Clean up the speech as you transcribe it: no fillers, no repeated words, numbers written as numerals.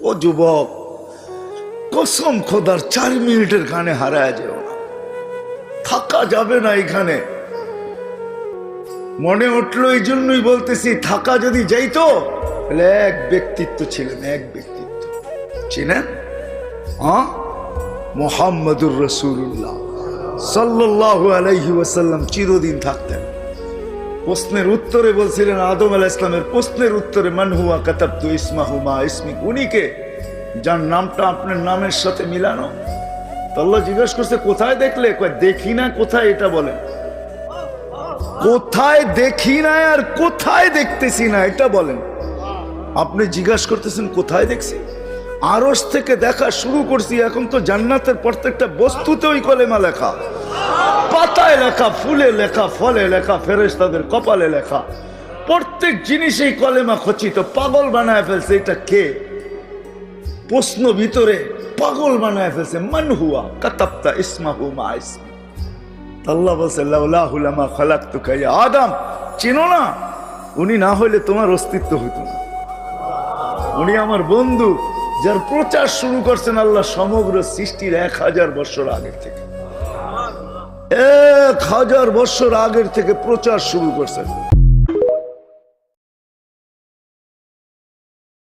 ও যুবক, কসম খোদার 4 মিনিটের গানে হারায় যেও না, থাকা যাবে না এখানে। মনে উঠলো এই জন্যই বলতেছি, থাকা যদি যাইতো তাহলে এক ব্যক্তিত্ব ছিলেন, এক ব্যক্তিত্ব চিনেন, মুহাম্মদুর রাসূলুল্লাহ সাল্লাল্লাহু আলাইহি ওয়াসাল্লাম চিরদিন থাকতেন। প্রশ্নের উত্তরে বলছিলেন, আদম আলাইহিস সালামের প্রশ্নের উত্তরে, মান হুয়া কাতাবতু ইসমাহু মা ইসমিক, উনিকে যার নামটা আপনার নামের সাথে মিলানো। তো আল্লাহ জিজ্ঞেস করছে কোথায় দেখলে? কয় দেখি না। কোথায় এটা বলেন? কোথায় দেখি না আর কোথায় দেখতেছি না এটা বলেন। আপনি জিজ্ঞাসা করতেছেন কোথায় দেখছি? আরশ থেকে দেখা শুরু করছি, এখন তো জান্নাতের প্রত্যেকটা বস্তুতে ওই কলেমা লেখা, পাতায় লেখা, ফুলে লেখা, ফলে লেখা, ফেরেশতাদের কপালে লেখা, প্রত্যেক জিনিসেই কলেমা খচিত। পাগল বানায় ফেলছে। এটা কে? প্রশ্ন ভিতরে পাগল বানায় ফেলছে। মান হুয়া কাতাবতা ইসমাহু মা ইসমি। আল্লাহ বলছে, লাউলাহু লামা খালাকতুকা ইয়া আদম, চিনো না? উনি না হইলে তোমার অস্তিত্ব হতো না। উনি আমার বন্ধু, যার প্রচার শুরু করছেন আল্লাহ সমগ্র সৃষ্টির 1000 বছর আগের থেকে। 1000 বছর আগের থেকে প্রচার শুরু করছেন।